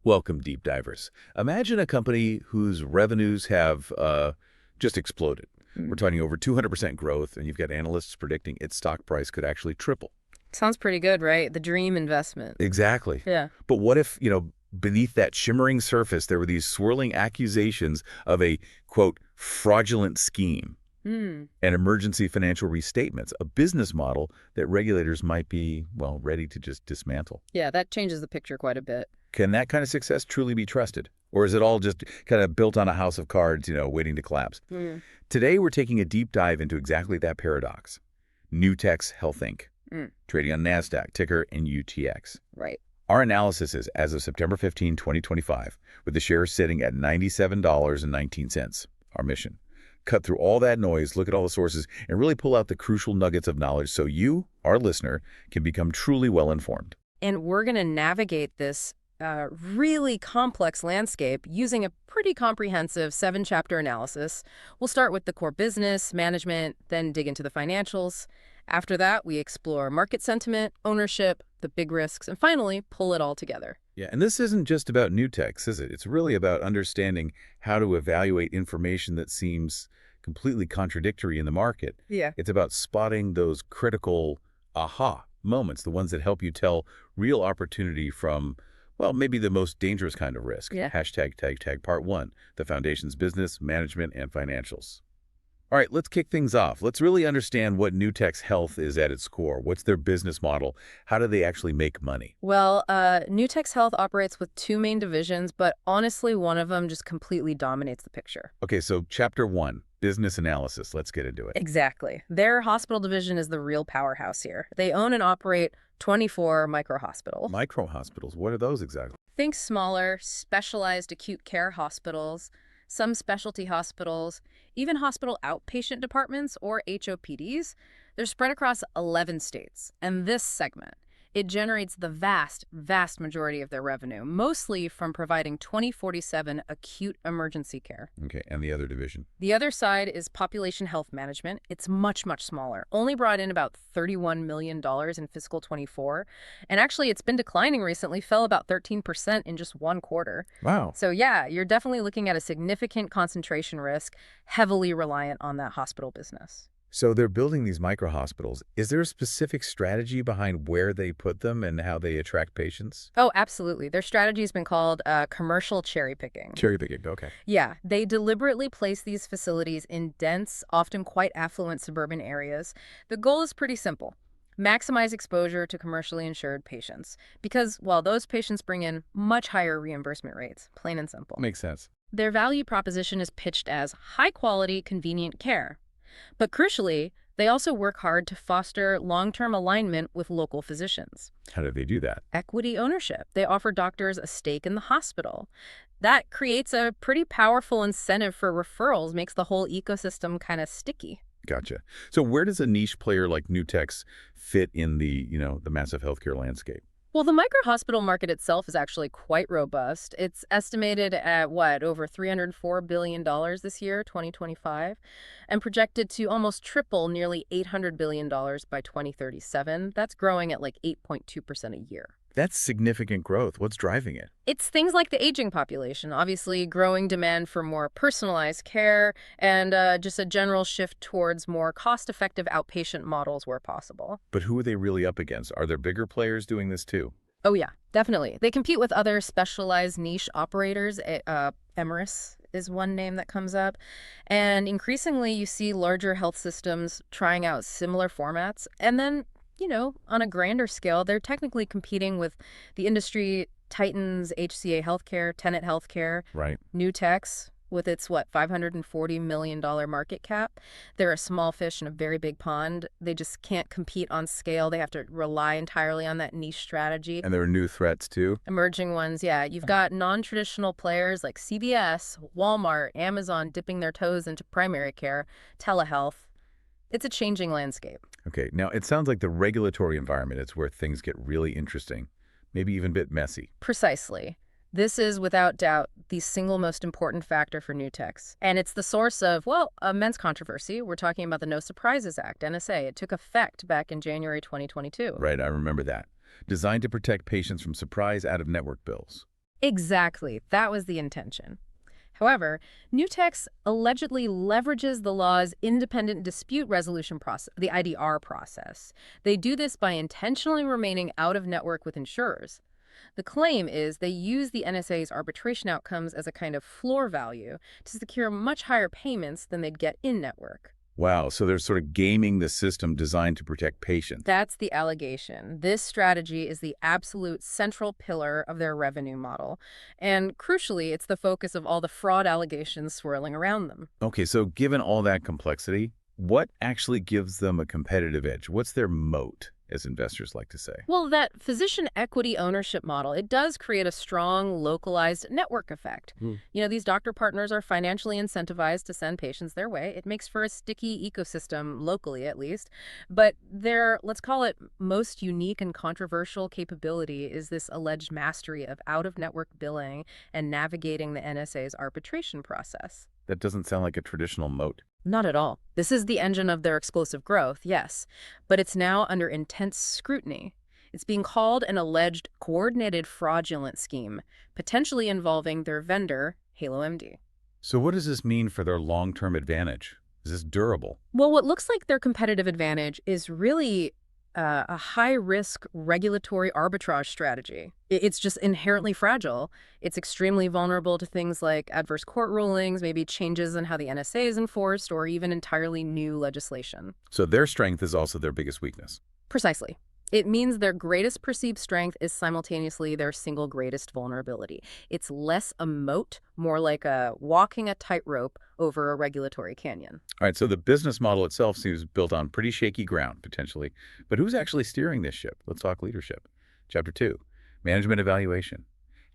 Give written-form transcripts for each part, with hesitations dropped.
Welcome, deep divers. Imagine a company whose revenues have just exploded. We're Mm. talking over 200% growth, and you've got analysts predicting its stock price could actually triple. Sounds pretty good, right? The dream investment. Exactly. Yeah. But what if, beneath that shimmering surface, there were these swirling accusations of a, quote, fraudulent scheme, Hmm. and emergency financial restatements, a business model that regulators might be, well, ready to just dismantle? Yeah, that changes the picture quite a bit. Can that kind of success truly be trusted? Or is it all just kind of built on a house of cards, waiting to collapse? Mm. Today, we're taking a deep dive into exactly that paradox. Nutex Health Inc., Mm. trading on NASDAQ, ticker NUTX. Right. Our analysis is as of September 15, 2025, with the shares sitting at $97.19. Our mission: cut through all that noise, look at all the sources, and really pull out the crucial nuggets of knowledge so you, our listener, can become truly well-informed. And we're going to navigate this really complex landscape using a pretty comprehensive 7-chapter analysis. We'll start with the core business, management, then dig into the financials. After that, we explore market sentiment, ownership, the big risks, and finally, pull it all together. Yeah, and this isn't just about Nutex, is it? It's really about understanding how to evaluate information that seems completely contradictory in the market. Yeah. It's about spotting those critical aha moments, the ones that help you tell real opportunity from, well, maybe the most dangerous kind of risk. Yeah. Hashtag tag tag part one, the foundation's business, management, and financials. All right, let's kick things off. Let's really understand what Nutex Health is at its core. What's their business model? How do they actually make money? Well, Nutex Health operates with 2 main divisions, but honestly, one of them just completely dominates the picture. Okay, so chapter one, business analysis. Let's get into it. Exactly. Their hospital division is the real powerhouse here. They own and operate 24 micro-hospitals. Micro-hospitals, what are those exactly? Think smaller, specialized acute care hospitals, some specialty hospitals, even hospital outpatient departments or HOPDs. They're spread across 11 states. And this segment, it generates the vast, vast majority of their revenue, mostly from providing 24/7 acute emergency care. Okay, and the other division? The other side is population health management. It's much, much smaller. Only brought in about $31 million in fiscal 24. And actually, it's been declining recently, fell about 13% in just one quarter. Wow. So yeah, you're definitely looking at a significant concentration risk, heavily reliant on that hospital business. So they're building these micro-hospitals. Is there a specific strategy behind where they put them and how they attract patients? Oh, absolutely. Their strategy has been called commercial cherry picking. Cherry picking, okay. Yeah, they deliberately place these facilities in dense, often quite affluent suburban areas. The goal is pretty simple: maximize exposure to commercially insured patients. Because, well, those patients bring in much higher reimbursement rates, plain and simple. Makes sense. Their value proposition is pitched as high-quality, convenient care. But crucially, they also work hard to foster long-term alignment with local physicians. How do they do that? Equity ownership. They offer doctors a stake in the hospital. That creates a pretty powerful incentive for referrals, makes the whole ecosystem kind of sticky. Gotcha. So where does a niche player like Nutex fit in the massive healthcare landscape? Well, the micro-hospital market itself is actually quite robust. It's estimated at, over $304 billion this year, 2025, and projected to almost triple, nearly $800 billion by 2037. That's growing at like 8.2% a year. That's significant growth. What's driving it? It's things like the aging population, obviously growing demand for more personalized care, and just a general shift towards more cost-effective outpatient models where possible. But who are they really up against? Are there bigger players doing this too? Oh yeah, definitely. They compete with other specialized niche operators. Emeris is one name that comes up. And increasingly, you see larger health systems trying out similar formats. And then, on a grander scale, they're technically competing with the industry titans, HCA Healthcare, Tenet Healthcare, Right. Nutex, with its, $540 million market cap. They're a small fish in a very big pond. They just can't compete on scale. They have to rely entirely on that niche strategy. And there are new threats too? Emerging ones, yeah. You've got non-traditional players like CVS, Walmart, Amazon dipping their toes into primary care, telehealth. It's a changing landscape. Okay, now it sounds like the regulatory environment is where things get really interesting, maybe even a bit messy. Precisely. This is, without doubt, the single most important factor for Nutex. And it's the source of, immense controversy. We're talking about the No Surprises Act, NSA. It took effect back in January 2022. Right, I remember that. Designed to protect patients from surprise out-of-network bills. Exactly. That was the intention. However, Nutex allegedly leverages the law's independent dispute resolution process, the IDR process. They do this by intentionally remaining out of network with insurers. The claim is they use the NSA's arbitration outcomes as a kind of floor value to secure much higher payments than they'd get in network. Wow, so they're sort of gaming the system designed to protect patients. That's the allegation. This strategy is the absolute central pillar of their revenue model. And crucially, it's the focus of all the fraud allegations swirling around them. Okay, so given all that complexity, what actually gives them a competitive edge? What's their moat, as investors like to say? Well, that physician equity ownership model, it does create a strong, localized network effect. These doctor partners are financially incentivized to send patients their way. It makes for a sticky ecosystem, locally at least. But their, let's call it, most unique and controversial capability is this alleged mastery of out-of-network billing and navigating the NSA's arbitration process. That doesn't sound like a traditional moat. Not at all. This is the engine of their explosive growth, yes, but it's now under intense scrutiny. It's being called an alleged coordinated fraudulent scheme, potentially involving their vendor, HaloMD. So what does this mean for their long-term advantage? Is this durable? Well, what looks like their competitive advantage is really a high-risk regulatory arbitrage strategy. It's just inherently fragile. It's extremely vulnerable to things like adverse court rulings, maybe changes in how the NSA is enforced, or even entirely new legislation. So their strength is also their biggest weakness. Precisely. It means their greatest perceived strength is simultaneously their single greatest vulnerability. It's less a moat, more like walking a tightrope over a regulatory canyon. All right, so the business model itself seems built on pretty shaky ground, potentially. But who's actually steering this ship? Let's talk leadership. Chapter 2, Management Evaluation.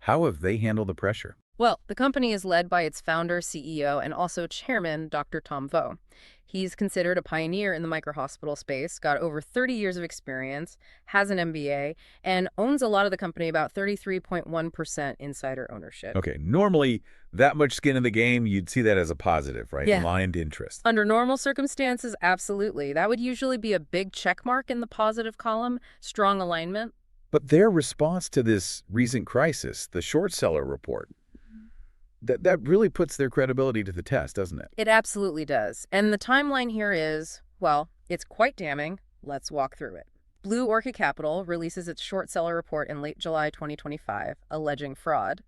How have they handled the pressure? Well, the company is led by its founder, CEO, and also chairman, Dr. Tom Vo. He's considered a pioneer in the microhospital space, got over 30 years of experience, has an MBA, and owns a lot of the company, about 33.1% insider ownership. Okay, normally that much skin in the game, you'd see that as a positive, right? Yeah. Aligned interest. Under normal circumstances, absolutely. That would usually be a big check mark in the positive column, strong alignment. But their response to this recent crisis, the short seller report, that really puts their credibility to the test, doesn't it? It absolutely does. And the timeline here is, well, it's quite damning. Let's walk through it. Blue Orchid Capital releases its short seller report in late July 2025, alleging fraud.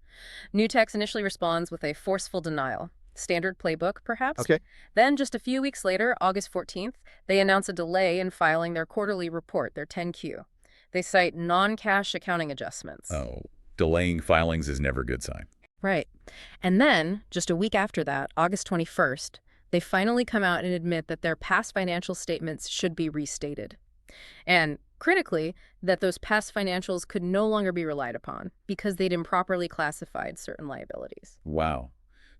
Nutex initially responds with a forceful denial. Standard playbook, perhaps? Okay. Then, just a few weeks later, August 14th, they announce a delay in filing their quarterly report, their 10Q. They cite non-cash accounting adjustments. Oh, delaying filings is never a good sign. Right. And then, just a week after that, August 21st, they finally come out and admit that their past financial statements should be restated. And critically, that those past financials could no longer be relied upon because they'd improperly classified certain liabilities. Wow.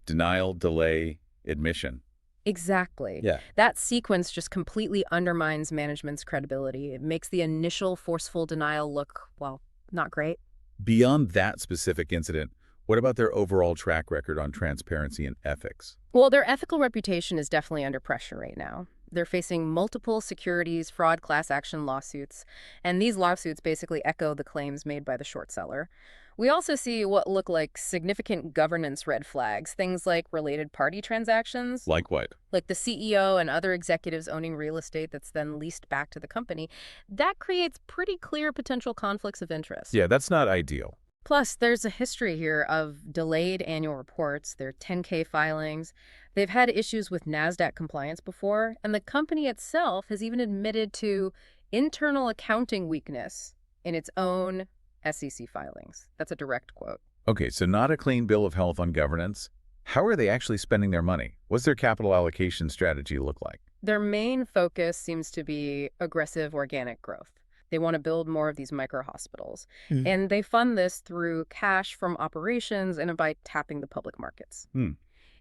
Denial, delay, admission. Exactly. Yeah. That sequence just completely undermines management's credibility. It makes the initial forceful denial look, well, not great. Beyond that specific incident, what about their overall track record on transparency and ethics? Well, their ethical reputation is definitely under pressure right now. They're facing multiple securities fraud class action lawsuits, and these lawsuits basically echo the claims made by the short seller. We also see what look like significant governance red flags, things like related party transactions. Like what? Like the CEO and other executives owning real estate that's then leased back to the company. That creates pretty clear potential conflicts of interest. Yeah, that's not ideal. Plus, there's a history here of delayed annual reports, their 10K filings. They've had issues with NASDAQ compliance before, and the company itself has even admitted to internal accounting weakness in its own SEC filings. That's a direct quote. Okay, so not a clean bill of health on governance. How are they actually spending their money? What's their capital allocation strategy look like? Their main focus seems to be aggressive organic growth. They want to build more of these micro-hospitals. And they fund this through cash from operations and by tapping the public markets.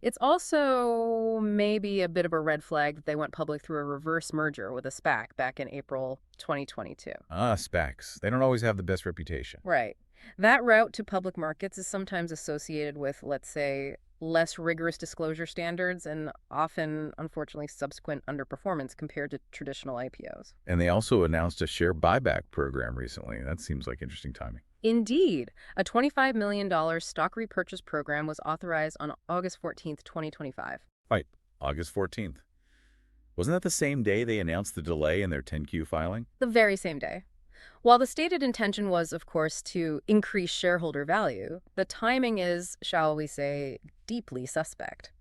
It's also maybe a bit of a red flag that they went public through a reverse merger with a SPAC back in April 2022. Ah, SPACs. They don't always have the best reputation. Right. That route to public markets is sometimes associated with, let's say, less rigorous disclosure standards and often, unfortunately, subsequent underperformance compared to traditional IPOs. And they also announced a share buyback program recently. That seems like interesting timing. Indeed, a $25 million stock repurchase program was authorized on August 14th, 2025. Right, August 14th. Wasn't that the same day they announced the delay in their 10Q filing? The very same day. While the stated intention was, of course, to increase shareholder value, the timing is, shall we say, deeply suspect.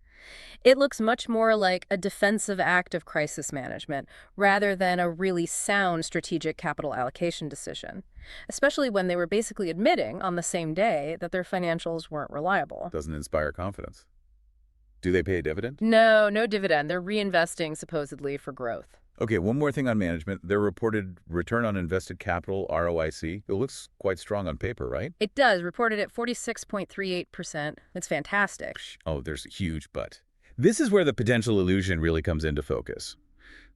It looks much more like a defensive act of crisis management rather than a really sound strategic capital allocation decision, especially when they were basically admitting on the same day that their financials weren't reliable. Doesn't inspire confidence. Do they pay a dividend? No, no dividend. They're reinvesting supposedly for growth. Okay, one more thing on management. Their reported return on invested capital, ROIC, it looks quite strong on paper, right? It does, reported at 46.38%. It's fantastic. Oh, there's a huge but. This is where the potential illusion really comes into focus.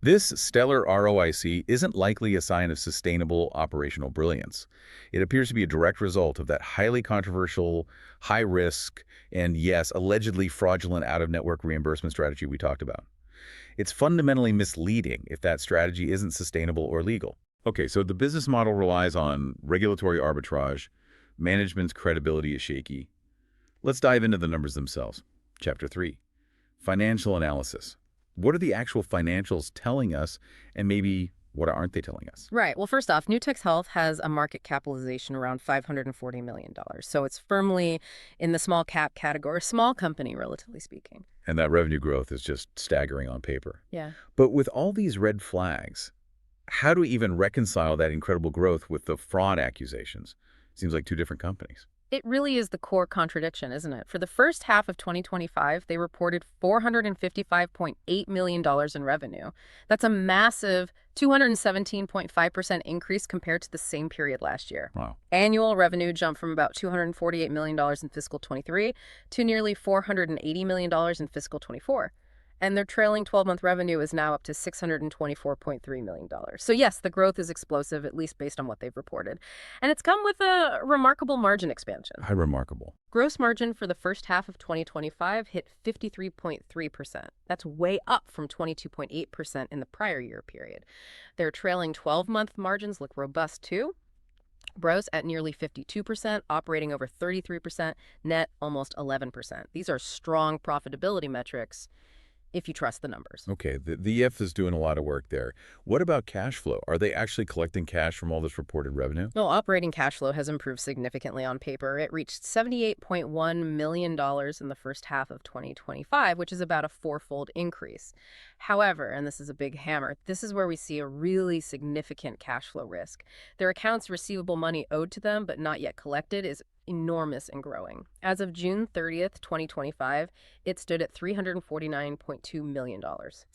This stellar ROIC isn't likely a sign of sustainable operational brilliance. It appears to be a direct result of that highly controversial, high-risk, and yes, allegedly fraudulent out-of-network reimbursement strategy we talked about. It's fundamentally misleading if that strategy isn't sustainable or legal. Okay, so the business model relies on regulatory arbitrage. Management's credibility is shaky. Let's dive into the numbers themselves. Chapter 3, Financial Analysis. What are the actual financials telling us, and maybe what aren't they telling us? Right. Well, first off, Nutex Health has a market capitalization around $540 million. So it's firmly in the small cap category, small company, relatively speaking. And that revenue growth is just staggering on paper. Yeah. But with all these red flags, how do we even reconcile that incredible growth with the fraud accusations? Seems like two different companies. It really is the core contradiction, isn't it? For the first half of 2025, they reported $455.8 million in revenue. That's a massive 217.5% increase compared to the same period last year. Wow. Annual revenue jumped from about $248 million in fiscal 23 to nearly $480 million in fiscal 24. And their trailing 12-month revenue is now up to $624.3 million. So yes, the growth is explosive, at least based on what they've reported. And it's come with a remarkable margin expansion. How remarkable. Gross margin for the first half of 2025 hit 53.3%. That's way up from 22.8% in the prior year period. Their trailing 12-month margins look robust too. Gross at nearly 52%, operating over 33%, net almost 11%. These are strong profitability metrics, if you trust the numbers. Okay, the EF is doing a lot of work there. What about cash flow? Are they actually collecting cash from all this reported revenue? Well, operating cash flow has improved significantly on paper. It reached $78.1 million in the first half of 2025, which is about a fourfold increase. However, and this is a big hammer, this is where we see a really significant cash flow risk. Their accounts receivable money owed to them but not yet collected is enormous and growing. As of June 30th, 2025, it stood at $349.2 million.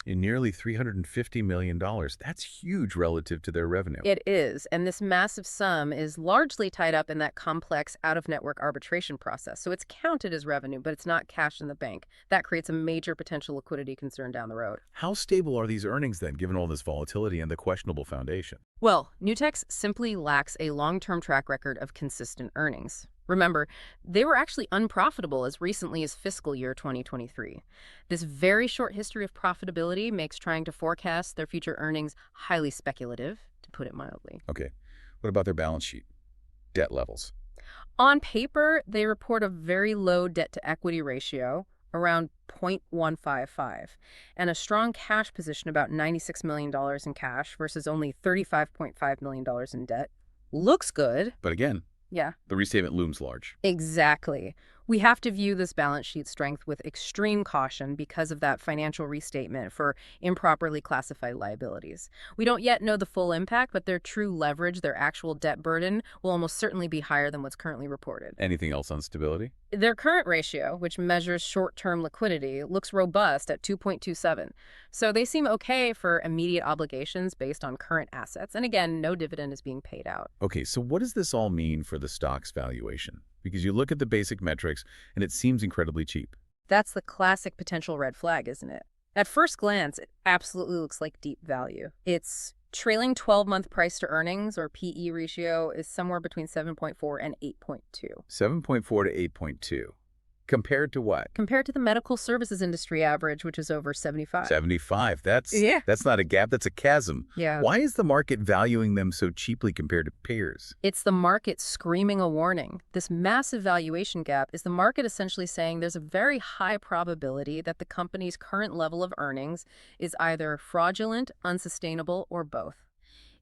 In nearly $350 million. That's huge relative to their revenue. It is, and this massive sum is largely tied up in that complex out-of-network arbitration process. So it's counted as revenue, but it's not cash in the bank. That creates a major potential liquidity concern down the road. How stable are these earnings then, given all this volatility and the questionable foundation? Well, Nutex simply lacks a long-term track record of consistent earnings. Remember, they were actually unprofitable as recently as fiscal year 2023. This very short history of profitability makes trying to forecast their future earnings highly speculative, to put it mildly. Okay, what about their balance sheet? Debt levels? On paper, they report a very low debt-to-equity ratio, around 0.155, and a strong cash position, about $96 million in cash versus only $35.5 million in debt. Looks good. But again, Yeah. the restatement looms large. Exactly. We have to view this balance sheet strength with extreme caution because of that financial restatement for improperly classified liabilities. We don't yet know the full impact, but their true leverage, their actual debt burden, will almost certainly be higher than what's currently reported. Anything else on stability? Their current ratio, which measures short-term liquidity, looks robust at 2.27. So they seem okay for immediate obligations based on current assets. And again, no dividend is being paid out. Okay, so what does this all mean for the stock's valuation? Because you look at the basic metrics, and it seems incredibly cheap. That's the classic potential red flag, isn't it? At first glance, it absolutely looks like deep value. Its trailing 12-month price to earnings, or PE ratio, is somewhere between 7.4 and 8.2. 7.4 to 8.2. Compared to what? compared to the medical services industry average, which is over 75. 75. Yeah. That's not a gap, that's a chasm. Yeah. Why is the market valuing them so cheaply compared to peers? It's the market screaming a warning. This massive valuation gap is the market essentially saying there's a very high probability that the company's current level of earnings is either fraudulent, unsustainable, or both.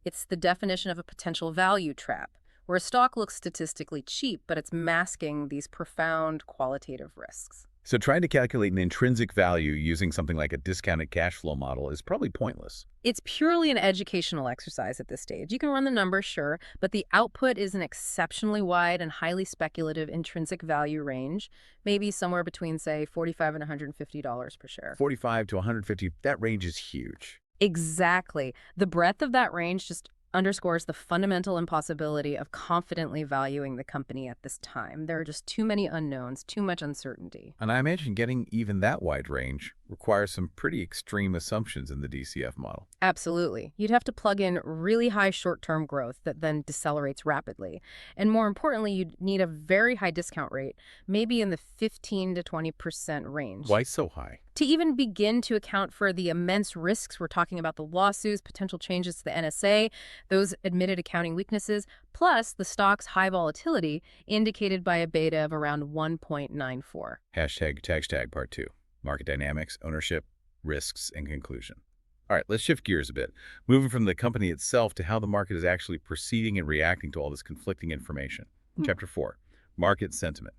It's the definition of a potential value trap, where a stock looks statistically cheap, but it's masking these profound qualitative risks. So trying to calculate an intrinsic value using something like a discounted cash flow model is probably pointless. It's purely an educational exercise at this stage. You can run the numbers, sure, but the output is an exceptionally wide and highly speculative intrinsic value range, maybe somewhere between, say, $45 and $150 per share. 45 to 150, that range is huge. Exactly. The breadth of that range just underscores the fundamental impossibility of confidently valuing the company at this time. There are just too many unknowns, too much uncertainty. And I imagine getting even that wide range requires some pretty extreme assumptions in the DCF model. Absolutely. You'd have to plug in really high short-term growth that then decelerates rapidly. And more importantly, you'd need a very high discount rate, maybe in the 15 to 20% range. Why so high? To even begin to account for the immense risks. We're talking about the lawsuits, potential changes to the NSA, those admitted accounting weaknesses, plus the stock's high volatility indicated by a beta of around 1.94. Hashtag part 2. Market dynamics, ownership, risks, and conclusion. All right, let's shift gears a bit, moving from the company itself to how the market is actually proceeding and reacting to all this conflicting information. Chapter 4, Market Sentiment.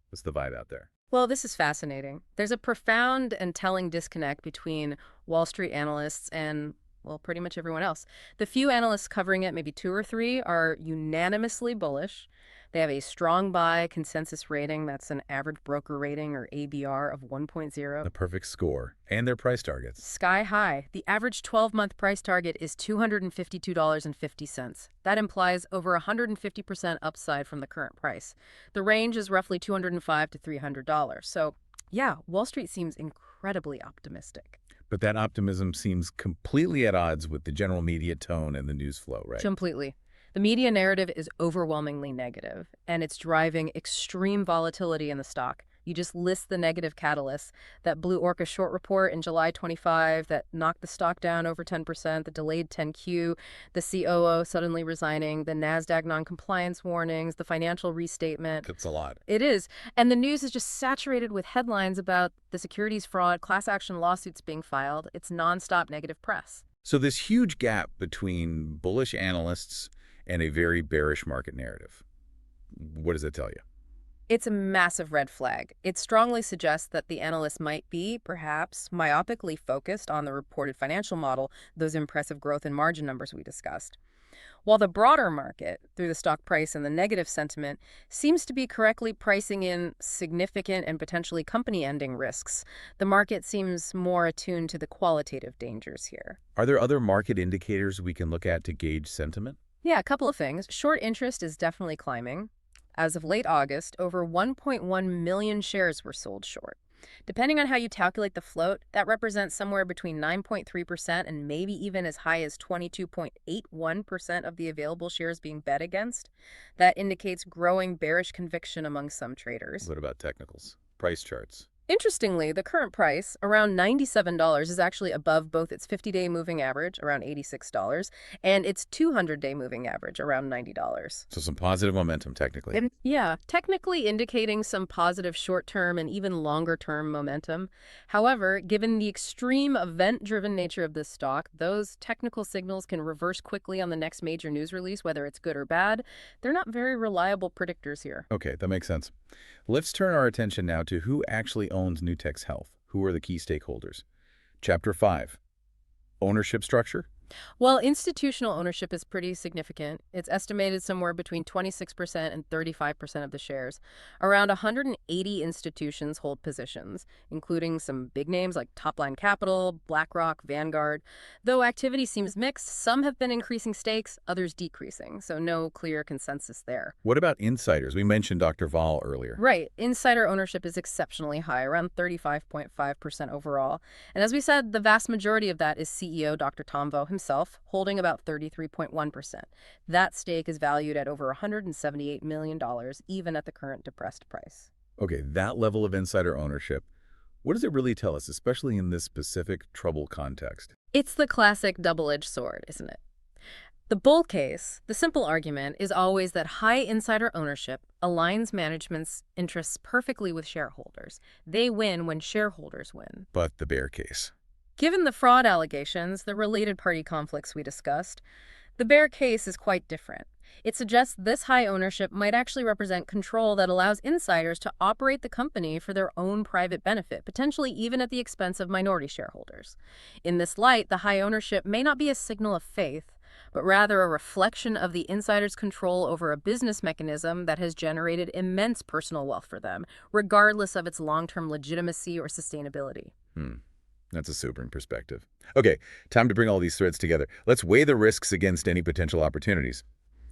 What's the vibe out there? Well, this is fascinating. There's a profound and telling disconnect between Wall Street analysts and, well, pretty much everyone else. The few analysts covering it, maybe 2 or 3, are unanimously bullish. They have a strong buy consensus rating. That's an average broker rating, or ABR, of 1.0. The perfect score. And their price targets. Sky high. The average 12-month price target is $252.50. That implies over 150% upside from the current price. The range is roughly $205 to $300. So, yeah, Wall Street seems incredibly optimistic. But that optimism seems completely at odds with the general media tone and the news flow, right? Completely. The media narrative is overwhelmingly negative, and it's driving extreme volatility in the stock. You just list the negative catalysts. That Blue Orca short report in July 25 that knocked the stock down over 10%, the delayed 10Q, the COO suddenly resigning, the NASDAQ non-compliance warnings, the financial restatement. That's a lot. It is. And the news is just saturated with headlines about the securities fraud, class action lawsuits being filed. It's nonstop negative press. So this huge gap between bullish analysts and a very bearish market narrative. What does that tell you? It's a massive red flag. It strongly suggests that the analysts might be, perhaps, myopically focused on the reported financial model, those impressive growth and margin numbers we discussed. While the broader market, through the stock price and the negative sentiment, seems to be correctly pricing in significant and potentially company-ending risks, the market seems more attuned to the qualitative dangers here. Are there other market indicators we can look at to gauge sentiment? Yeah, a couple of things. Short interest is definitely climbing. As of late August, over 1.1 million shares were sold short. Depending on how you calculate the float, that represents somewhere between 9.3% and maybe even as high as 22.81% of the available shares being bet against. That indicates growing bearish conviction among some traders. What about technicals? Price charts? Interestingly, the current price, around $97, is actually above both its 50-day moving average, around $86, and its 200-day moving average, around $90. So some positive momentum, technically. Yeah, technically indicating some positive short-term and even longer-term momentum. However, given the extreme event-driven nature of this stock, those technical signals can reverse quickly on the next major news release, whether it's good or bad. They're not very reliable predictors here. Okay, that makes sense. Let's turn our attention now to who actually owns Nutex Health. Who are the key stakeholders? Chapter 5, Ownership Structure. Well, institutional ownership is pretty significant. It's estimated somewhere between 26% and 35% of the shares. Around 180 institutions hold positions, including some big names like Topline Capital, BlackRock, Vanguard. Though activity seems mixed, some have been increasing stakes, others decreasing, so no clear consensus there. What about insiders? We mentioned Dr. Vol earlier. Right. Insider ownership is exceptionally high, around 35.5% overall. And as we said, the vast majority of that is CEO Dr. Tom Vo himself, holding about 33.1%. That stake is valued at over $178 million, even at the current depressed price. Okay, that level of insider ownership, what does it really tell us, especially in this specific trouble context? It's the classic double-edged sword, isn't it? The bull case, the simple argument, is always that high insider ownership aligns management's interests perfectly with shareholders. They win when shareholders win. But the bear case. Given the fraud allegations, the related party conflicts we discussed, the bear case is quite different. It suggests this high ownership might actually represent control that allows insiders to operate the company for their own private benefit, potentially even at the expense of minority shareholders. In this light, the high ownership may not be a signal of faith, but rather a reflection of the insider's control over a business mechanism that has generated immense personal wealth for them, regardless of its long-term legitimacy or sustainability. That's a sobering perspective. Okay, time to bring all these threads together. Let's weigh the risks against any potential opportunities.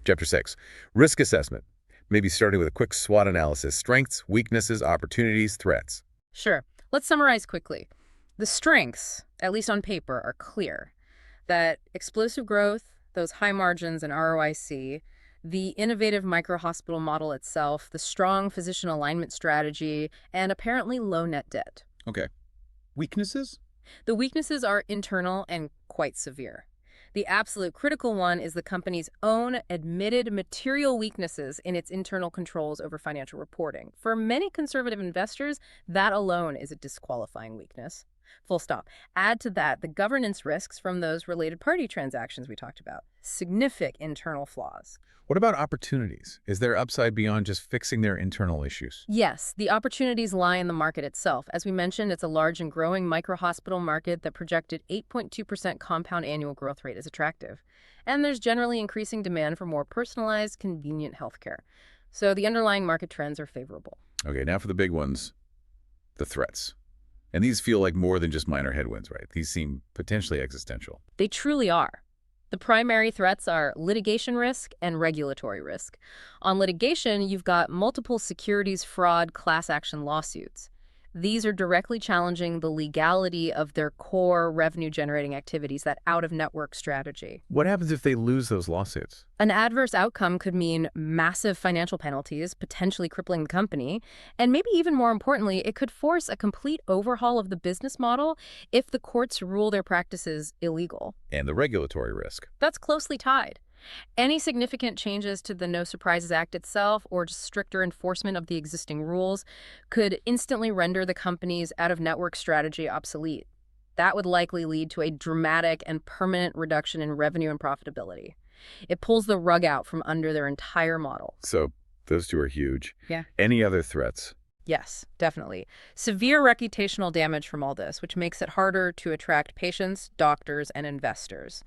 Chapter 6, Risk Assessment. Maybe starting with a quick SWOT analysis, strengths, weaknesses, opportunities, threats. Sure. Let's summarize quickly. The strengths, at least on paper, are clear. That explosive growth, those high margins and ROIC, the innovative micro-hospital model itself, the strong physician alignment strategy, and apparently low net debt. Okay. Weaknesses? The weaknesses are internal and quite severe. The absolute critical one is the company's own admitted material weaknesses in its internal controls over financial reporting. For many conservative investors, that alone is a disqualifying weakness. Full stop. Add to that the governance risks from those related party transactions we talked about. Significant internal flaws. What about opportunities? Is there upside beyond just fixing their internal issues? Yes, the opportunities lie in the market itself. As we mentioned, it's a large and growing micro-hospital market that projected 8.2% compound annual growth rate is attractive. And there's generally increasing demand for more personalized, convenient healthcare. So the underlying market trends are favorable. Okay, now for the big ones, the threats. And these feel like more than just minor headwinds, right? These seem potentially existential. They truly are. The primary threats are litigation risk and regulatory risk. On litigation, you've got multiple securities fraud class action lawsuits. These are directly challenging the legality of their core revenue-generating activities, that out-of-network strategy. What happens if they lose those lawsuits? An adverse outcome could mean massive financial penalties, potentially crippling the company, and maybe even more importantly, it could force a complete overhaul of the business model if the courts rule their practices illegal. And the regulatory risk. That's closely tied. Any significant changes to the No Surprises Act itself or just stricter enforcement of the existing rules could instantly render the company's out-of-network strategy obsolete. That would likely lead to a dramatic and permanent reduction in revenue and profitability. It pulls the rug out from under their entire model. So those two are huge. Yeah. Any other threats? Yes, definitely. Severe reputational damage from all this, which makes it harder to attract patients, doctors, and investors.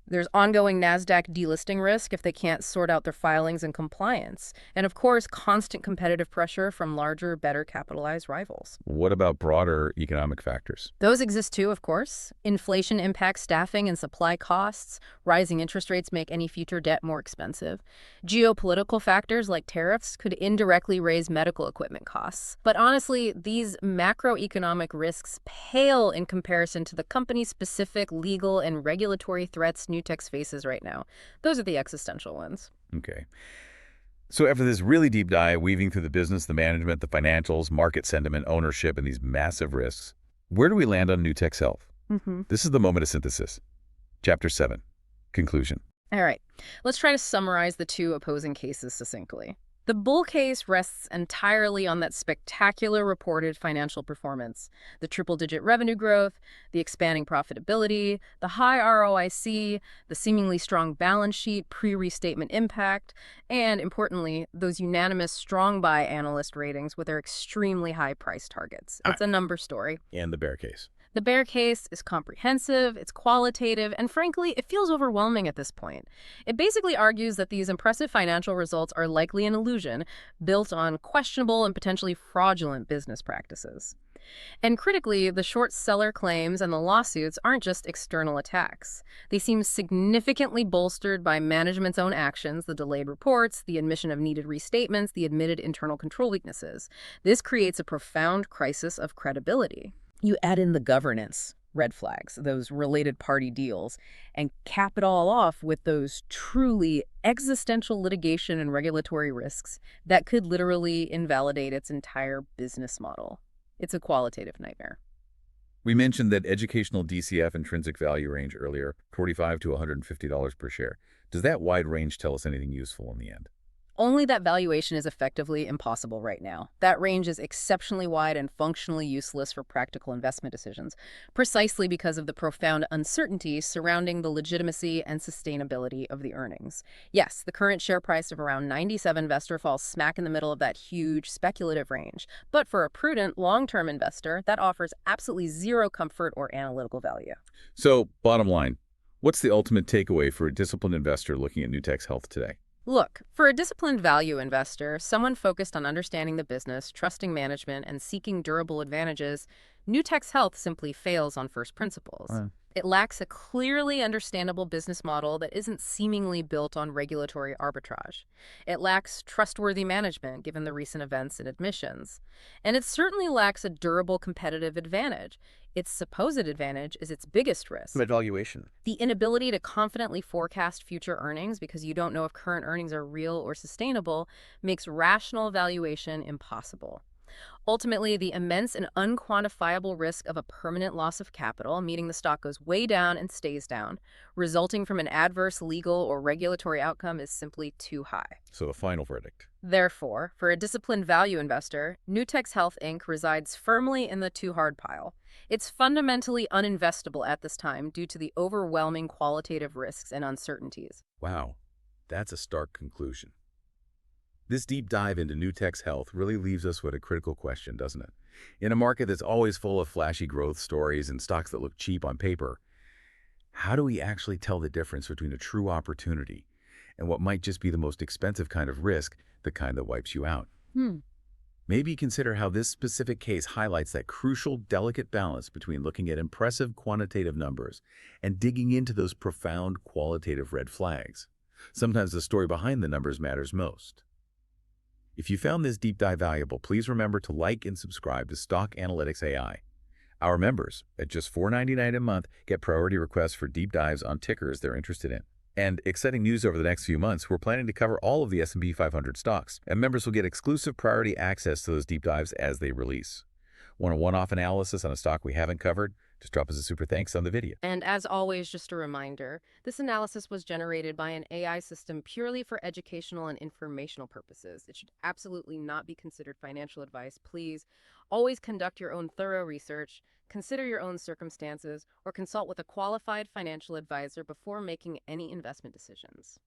There's ongoing NASDAQ delisting risk if they can't sort out their filings and compliance. And of course, constant competitive pressure from larger, better capitalized rivals. What about broader economic factors? Those exist too, of course. Inflation impacts staffing and supply costs. Rising interest rates make any future debt more expensive. Geopolitical factors like tariffs could indirectly raise medical equipment costs. But honestly, these macroeconomic risks pale in comparison to the company's specific legal and regulatory threats Nutex faces right now. Those are the existential ones. Okay. So after this really deep dive, weaving through the business, the management, the financials, market sentiment, ownership, and these massive risks, where do we land on Nutex Health? This is the moment of synthesis. Chapter 7, Conclusion. All right. Let's try to summarize the two opposing cases succinctly. The bull case rests entirely on that spectacular reported financial performance, the triple-digit revenue growth, the expanding profitability, the high ROIC, the seemingly strong balance sheet, pre-restatement impact, and, importantly, those unanimous strong buy analyst ratings with their extremely high price targets. It's a number story. And the bear case. The bear case is comprehensive, it's qualitative, and frankly, it feels overwhelming at this point. It basically argues that these impressive financial results are likely an illusion built on questionable and potentially fraudulent business practices. And critically, the short seller claims and the lawsuits aren't just external attacks. They seem significantly bolstered by management's own actions, the delayed reports, the admission of needed restatements, the admitted internal control weaknesses. This creates a profound crisis of credibility. You add in the governance, red flags, those related party deals, and cap it all off with those truly existential litigation and regulatory risks that could literally invalidate its entire business model. It's a qualitative nightmare. We mentioned that educational DCF intrinsic value range earlier, $45 to $150 per share. Does that wide range tell us anything useful in the end? Only that valuation is effectively impossible right now. That range is exceptionally wide and functionally useless for practical investment decisions, precisely because of the profound uncertainty surrounding the legitimacy and sustainability of the earnings. Yes, the current share price of around 97 investor falls smack in the middle of that huge speculative range, but for a prudent, long-term investor, that offers absolutely zero comfort or analytical value. So, bottom line, what's the ultimate takeaway for a disciplined investor looking at Nutex Health today? Look, for a disciplined value investor, someone focused on understanding the business, trusting management, and seeking durable advantages, Nutex Health simply fails on first principles. Uh, It lacks a clearly understandable business model that isn't seemingly built on regulatory arbitrage. It lacks trustworthy management, given the recent events and admissions. And it certainly lacks a durable competitive advantage. Its supposed advantage is its biggest risk. Valuation. The inability to confidently forecast future earnings because you don't know if current earnings are real or sustainable makes rational valuation impossible. Ultimately, the immense and unquantifiable risk of a permanent loss of capital, meaning the stock goes way down and stays down, resulting from an adverse legal or regulatory outcome, is simply too high. so the final verdict. Therefore, for a disciplined value investor, Nutex Health Inc. resides firmly in the too hard pile. It's fundamentally uninvestable at this time due to the overwhelming qualitative risks and uncertainties. Wow, that's a stark conclusion. This deep dive into Nutex Health really leaves us with a critical question, doesn't it? In a market that's always full of flashy growth stories and stocks that look cheap on paper, how do we actually tell the difference between a true opportunity and what might just be the most expensive kind of risk, the kind that wipes you out? Hmm. Maybe consider how this specific case highlights that crucial, delicate balance between looking at impressive quantitative numbers and digging into those profound qualitative red flags. Sometimes the story behind the numbers matters most. If you found this deep dive valuable, please remember to like and subscribe to Stock Analytics AI. Our members, at just $4.99 a month, get priority requests for deep dives on tickers they're interested in. And exciting news over the next few months, we're planning to cover all of the S&P 500 stocks, and members will get exclusive priority access to those deep dives as they release. Want a one-off analysis on a stock we haven't covered? Just drop us a super thanks on the video. And as always, just a reminder, this analysis was generated by an AI system purely for educational and informational purposes. It should absolutely not be considered financial advice. Please always conduct your own thorough research, consider your own circumstances, or consult with a qualified financial advisor before making any investment decisions.